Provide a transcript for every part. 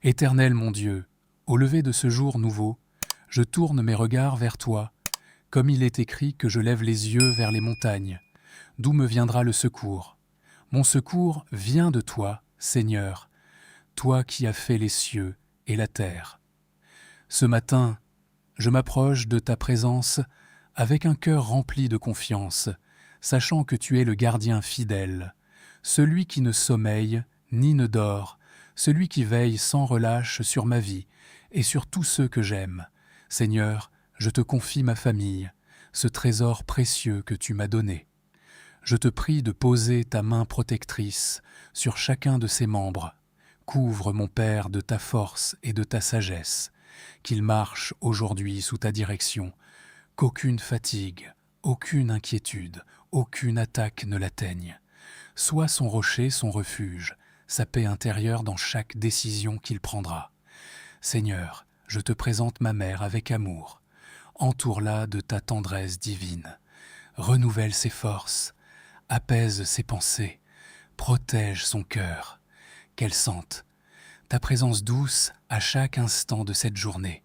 Éternel mon Dieu, au lever de ce jour nouveau, je tourne mes regards vers toi, comme il est écrit que je lève les yeux vers les montagnes. D'où me viendra le secours? Mon secours vient de toi, Seigneur, toi qui as fait les cieux et la terre. Ce matin, je m'approche de ta présence avec un cœur rempli de confiance, sachant que tu es le gardien fidèle, celui qui ne sommeille ni ne dort, celui qui veille sans relâche sur ma vie et sur tous ceux que j'aime. Seigneur, je te confie ma famille, ce trésor précieux que tu m'as donné. Je te prie de poser ta main protectrice sur chacun de ses membres. Couvre mon Père de ta force et de ta sagesse, qu'il marche aujourd'hui sous ta direction, qu'aucune fatigue, aucune inquiétude, aucune attaque ne l'atteigne. Sois son rocher, son refuge, sa paix intérieure dans chaque décision qu'il prendra. Seigneur, je te présente ma mère avec amour. Entoure-la de ta tendresse divine. Renouvelle ses forces, apaise ses pensées, protège son cœur. Qu'elle sente ta présence douce à chaque instant de cette journée.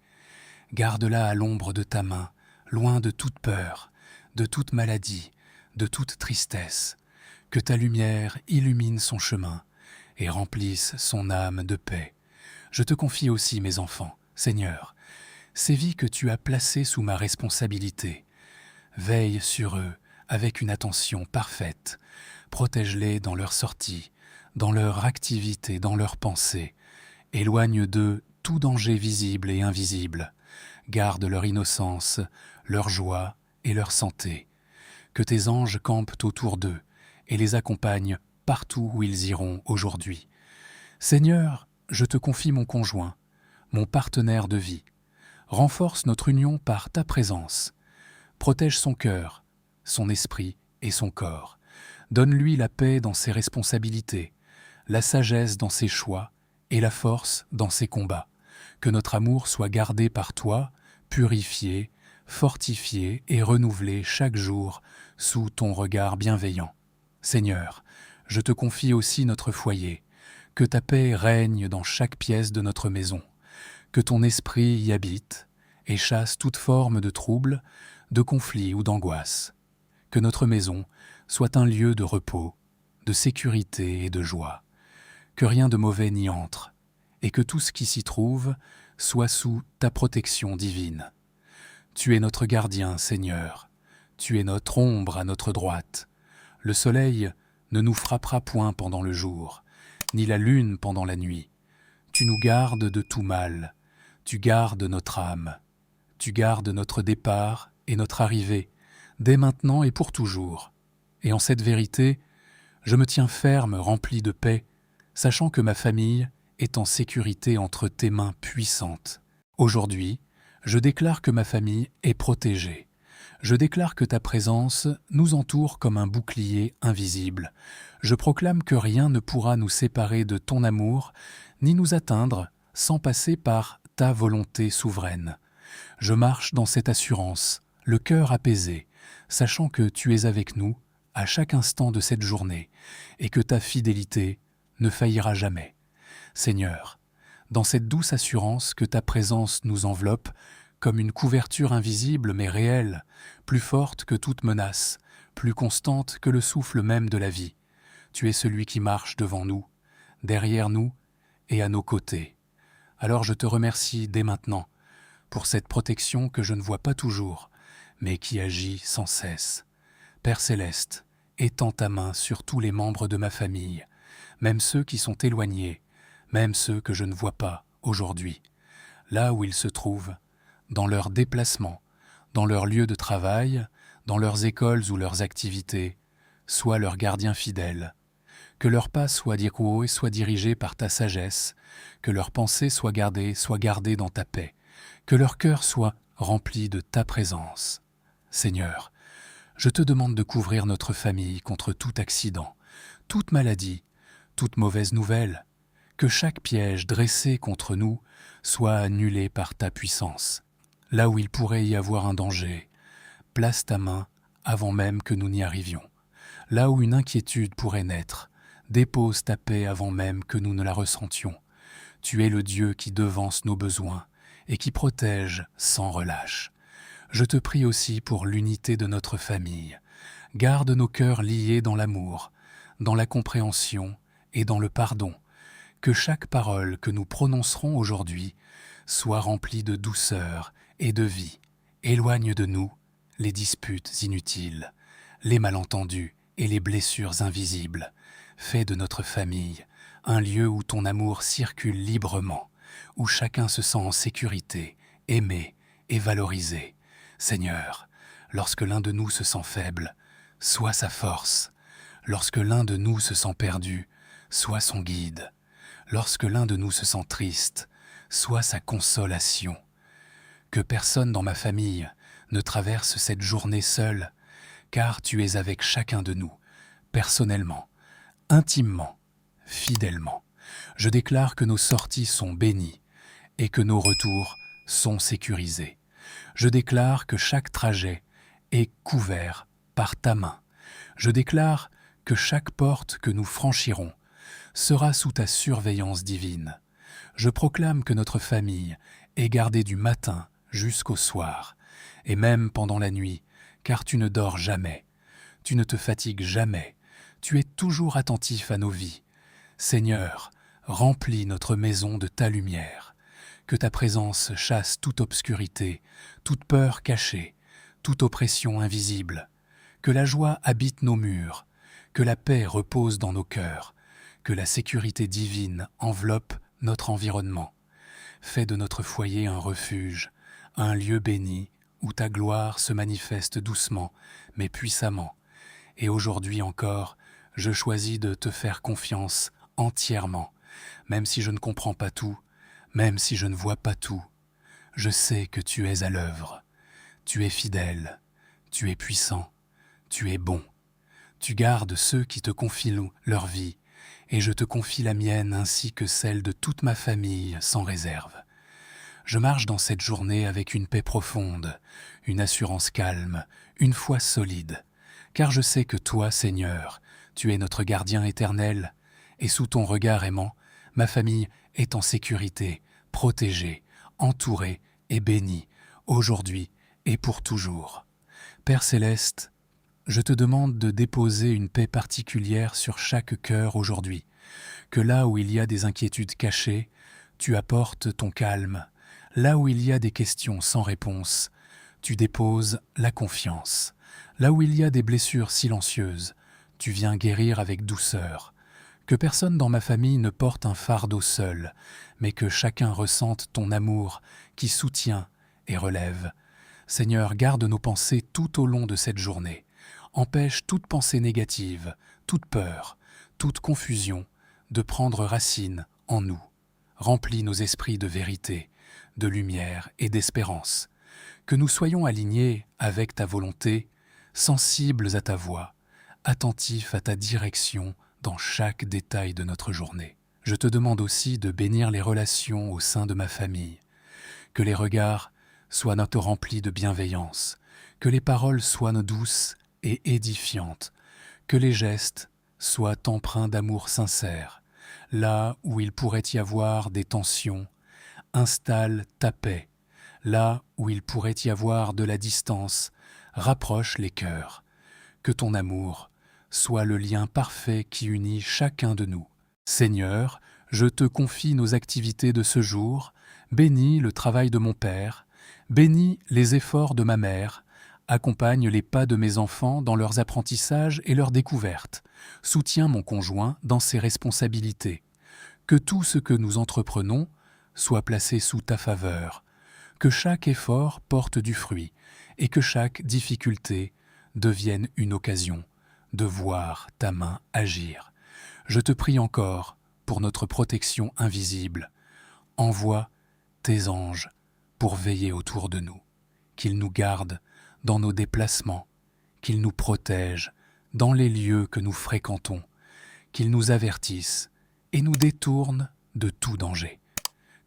Garde-la à l'ombre de ta main, loin de toute peur, de toute maladie, de toute tristesse. Que ta lumière illumine son chemin et remplisse son âme de paix. Je te confie aussi mes enfants, Seigneur, ces vies que tu as placées sous ma responsabilité. Veille sur eux avec une attention parfaite. Protège-les dans leur sortie, dans leur activité, dans leurs pensées. Éloigne d'eux tout danger visible et invisible. Garde leur innocence, leur joie et leur santé. Que tes anges campent autour d'eux et les accompagnent partout où ils iront aujourd'hui. Seigneur, je te confie mon conjoint, mon partenaire de vie. Renforce notre union par ta présence. Protège son cœur, son esprit et son corps. Donne-lui la paix dans ses responsabilités, la sagesse dans ses choix et la force dans ses combats. Que notre amour soit gardé par toi, purifié, fortifié et renouvelé chaque jour sous ton regard bienveillant. Seigneur, je te confie aussi notre foyer. Que ta paix règne dans chaque pièce de notre maison. Que ton esprit y habite et chasse toute forme de trouble, de conflit ou d'angoisse. Que notre maison soit un lieu de repos, de sécurité et de joie. Que rien de mauvais n'y entre, et que tout ce qui s'y trouve soit sous ta protection divine. Tu es notre gardien, Seigneur. Tu es notre ombre à notre droite. Le soleil ne nous frappera point pendant le jour, ni la lune pendant la nuit. Tu nous gardes de tout mal. Tu gardes notre âme. Tu gardes notre départ et notre arrivée, dès maintenant et pour toujours. Et en cette vérité, je me tiens ferme, rempli de paix, sachant que ma famille est en sécurité entre tes mains puissantes. Aujourd'hui, je déclare que ma famille est protégée. Je déclare que ta présence nous entoure comme un bouclier invisible. Je proclame que rien ne pourra nous séparer de ton amour, ni nous atteindre sans passer par ta volonté souveraine. Je marche dans cette assurance, le cœur apaisé, sachant que tu es avec nous à chaque instant de cette journée et que ta fidélité ne faillira jamais. Seigneur, dans cette douce assurance que ta présence nous enveloppe, comme une couverture invisible mais réelle, plus forte que toute menace, plus constante que le souffle même de la vie. Tu es celui qui marche devant nous, derrière nous et à nos côtés. Alors je te remercie dès maintenant pour cette protection que je ne vois pas toujours, mais qui agit sans cesse. Père céleste, étends ta main sur tous les membres de ma famille, même ceux qui sont éloignés, même ceux que je ne vois pas aujourd'hui, là où ils se trouvent, dans leurs déplacements, dans leurs lieux de travail, dans leurs écoles ou leurs activités, sois leur gardien fidèle. Que leurs pas soient dirigés par ta sagesse, que leurs pensées soient gardées dans ta paix, que leur cœur soit rempli de ta présence. Seigneur, je te demande de couvrir notre famille contre tout accident, toute maladie, toute mauvaise nouvelle, que chaque piège dressé contre nous soit annulé par ta puissance. Là où il pourrait y avoir un danger, place ta main avant même que nous n'y arrivions. Là où une inquiétude pourrait naître, dépose ta paix avant même que nous ne la ressentions. Tu es le Dieu qui devance nos besoins et qui protège sans relâche. Je te prie aussi pour l'unité de notre famille. Garde nos cœurs liés dans l'amour, dans la compréhension et dans le pardon. Que chaque parole que nous prononcerons aujourd'hui soit remplie de douceur et de vie. Éloigne de nous les disputes inutiles, les malentendus et les blessures invisibles. Fais de notre famille un lieu où ton amour circule librement, où chacun se sent en sécurité, aimé et valorisé. Seigneur, lorsque l'un de nous se sent faible, sois sa force. Lorsque l'un de nous se sent perdu, sois son guide. Lorsque l'un de nous se sent triste, sois sa consolation. Que personne dans ma famille ne traverse cette journée seule, car tu es avec chacun de nous, personnellement, intimement, fidèlement. Je déclare que nos sorties sont bénies et que nos retours sont sécurisés. Je déclare que chaque trajet est couvert par ta main. Je déclare que chaque porte que nous franchirons sera sous ta surveillance divine. Je proclame que notre famille est gardée du matin jusqu'au soir, et même pendant la nuit, car tu ne dors jamais, tu ne te fatigues jamais, tu es toujours attentif à nos vies. Seigneur, remplis notre maison de ta lumière, que ta présence chasse toute obscurité, toute peur cachée, toute oppression invisible, que la joie habite nos murs, que la paix repose dans nos cœurs, que la sécurité divine enveloppe notre environnement. Fais de notre foyer un refuge, un lieu béni où ta gloire se manifeste doucement mais puissamment. Et aujourd'hui encore, je choisis de te faire confiance entièrement, même si je ne comprends pas tout, même si je ne vois pas tout. Je sais que tu es à l'œuvre. Tu es fidèle, tu es puissant, tu es bon. Tu gardes ceux qui te confient leur vie, et je te confie la mienne ainsi que celle de toute ma famille sans réserve. Je marche dans cette journée avec une paix profonde, une assurance calme, une foi solide, car je sais que toi, Seigneur, tu es notre gardien éternel, et sous ton regard aimant, ma famille est en sécurité, protégée, entourée et bénie, aujourd'hui et pour toujours. Père céleste, je te demande de déposer une paix particulière sur chaque cœur aujourd'hui, que là où il y a des inquiétudes cachées, tu apportes ton calme, là où il y a des questions sans réponse, tu déposes la confiance, là où il y a des blessures silencieuses, tu viens guérir avec douceur. Que personne dans ma famille ne porte un fardeau seul, mais que chacun ressente ton amour qui soutient et relève. Seigneur, garde nos pensées tout au long de cette journée. Empêche toute pensée négative, toute peur, toute confusion de prendre racine en nous. Remplis nos esprits de vérité, de lumière et d'espérance. Que nous soyons alignés avec ta volonté, sensibles à ta voix, attentifs à ta direction dans chaque détail de notre journée. Je te demande aussi de bénir les relations au sein de ma famille, que les regards soient remplis de bienveillance, que les paroles soient douces et édifiantes, que les gestes soient empreints d'amour sincère. Là où il pourrait y avoir des tensions, installe ta paix. Là où il pourrait y avoir de la distance, rapproche les cœurs. Que ton amour soit le lien parfait qui unit chacun de nous. Seigneur, je te confie nos activités de ce jour, bénis le travail de mon père, bénis les efforts de ma mère, accompagne les pas de mes enfants dans leurs apprentissages et leurs découvertes, soutiens mon conjoint dans ses responsabilités. Que tout ce que nous entreprenons soit placé sous ta faveur, que chaque effort porte du fruit et que chaque difficulté devienne une occasion de voir ta main agir. Je te prie encore pour notre protection invisible. Envoie tes anges pour veiller autour de nous, qu'ils nous gardent dans nos déplacements, qu'ils nous protègent dans les lieux que nous fréquentons, qu'ils nous avertissent et nous détournent de tout danger.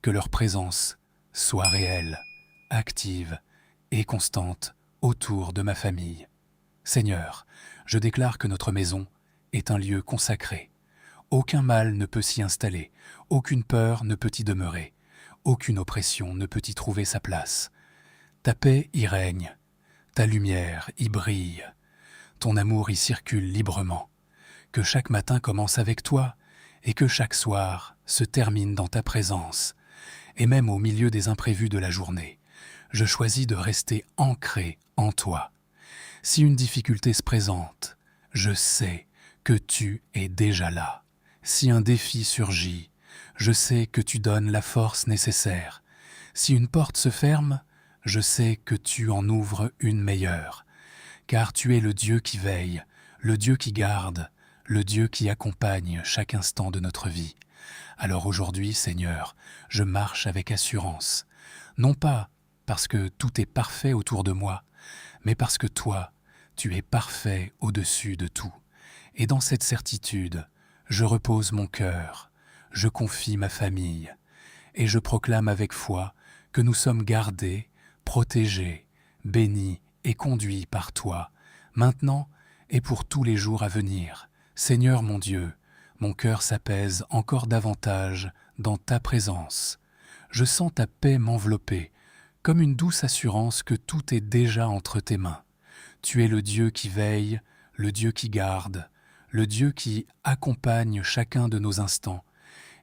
Que leur présence soit réelle, active et constante autour de ma famille. Seigneur, je déclare que notre maison est un lieu consacré. Aucun mal ne peut s'y installer, aucune peur ne peut y demeurer, aucune oppression ne peut y trouver sa place. Ta paix y règne, ta lumière y brille, ton amour y circule librement. Que chaque matin commence avec toi et que chaque soir se termine dans ta présence. Et même au milieu des imprévus de la journée, je choisis de rester ancré en toi. Si une difficulté se présente, je sais que tu es déjà là. Si un défi surgit, je sais que tu donnes la force nécessaire. Si une porte se ferme, je sais que tu en ouvres une meilleure. Car tu es le Dieu qui veille, le Dieu qui garde, le Dieu qui accompagne chaque instant de notre vie. Alors aujourd'hui, Seigneur, je marche avec assurance, non pas parce que tout est parfait autour de moi, mais parce que toi, tu es parfait au-dessus de tout. Et dans cette certitude, je repose mon cœur, je confie ma famille, et je proclame avec foi que nous sommes gardés, protégés, bénis et conduits par toi, maintenant et pour tous les jours à venir. Seigneur mon Dieu, mon cœur s'apaise encore davantage dans ta présence. Je sens ta paix m'envelopper, comme une douce assurance que tout est déjà entre tes mains. Tu es le Dieu qui veille, le Dieu qui garde, le Dieu qui accompagne chacun de nos instants,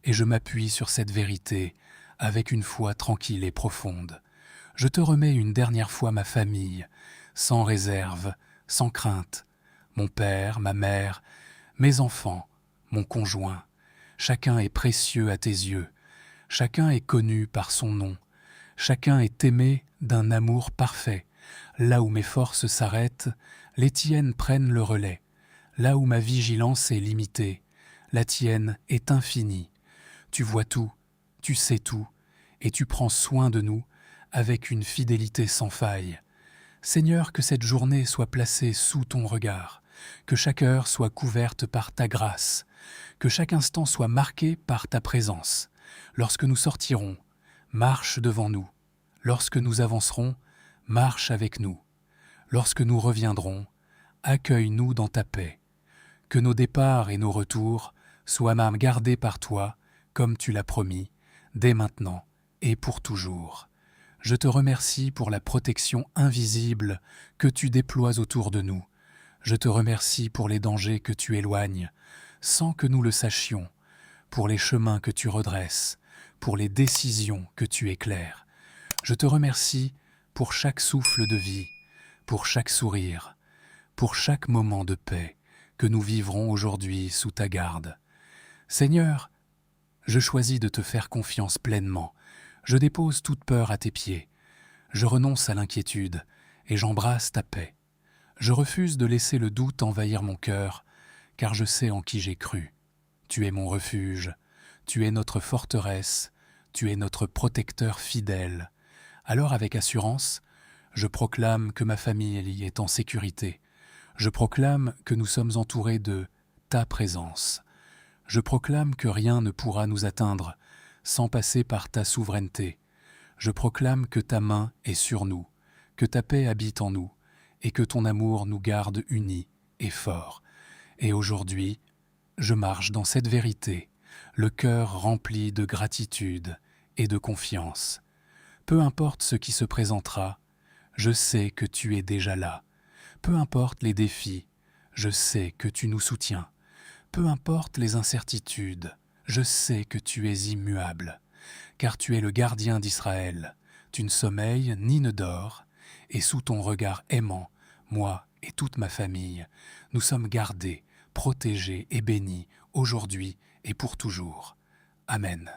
et je m'appuie sur cette vérité avec une foi tranquille et profonde. Je te remets une dernière fois ma famille, sans réserve, sans crainte, mon père, ma mère, mes enfants, mon conjoint. Chacun est précieux à tes yeux, chacun est connu par son nom, chacun est aimé d'un amour parfait. Là où mes forces s'arrêtent, les tiennes prennent le relais. Là où ma vigilance est limitée, la tienne est infinie. Tu vois tout, tu sais tout, et tu prends soin de nous avec une fidélité sans faille. Seigneur, que cette journée soit placée sous ton regard, que chaque heure soit couverte par ta grâce, que chaque instant soit marqué par ta présence. Lorsque nous sortirons, marche devant nous. Lorsque nous avancerons, marche avec nous. Lorsque nous reviendrons, accueille-nous dans ta paix. Que nos départs et nos retours soient même gardés par toi, comme tu l'as promis, dès maintenant et pour toujours. Je te remercie pour la protection invisible que tu déploies autour de nous. Je te remercie pour les dangers que tu éloignes, sans que nous le sachions, pour les chemins que tu redresses, pour les décisions que tu éclaires. Je te remercie pour chaque souffle de vie, pour chaque sourire, pour chaque moment de paix que nous vivrons aujourd'hui sous ta garde. Seigneur, je choisis de te faire confiance pleinement. Je dépose toute peur à tes pieds. Je renonce à l'inquiétude et j'embrasse ta paix. Je refuse de laisser le doute envahir mon cœur, car je sais en qui j'ai cru. Tu es mon refuge, tu es notre forteresse, tu es notre protecteur fidèle. Alors avec assurance, je proclame que ma famille est en sécurité. Je proclame que nous sommes entourés de ta présence. Je proclame que rien ne pourra nous atteindre sans passer par ta souveraineté. Je proclame que ta main est sur nous, que ta paix habite en nous, et que ton amour nous garde unis et forts. Et aujourd'hui, je marche dans cette vérité, le cœur rempli de gratitude et de confiance. Peu importe ce qui se présentera, je sais que tu es déjà là. Peu importe les défis, je sais que tu nous soutiens. Peu importe les incertitudes, je sais que tu es immuable, car tu es le gardien d'Israël. Tu ne sommeilles ni ne dors, et sous ton regard aimant, moi et toute ma famille, nous sommes gardés, protégés et bénis aujourd'hui et pour toujours. Amen.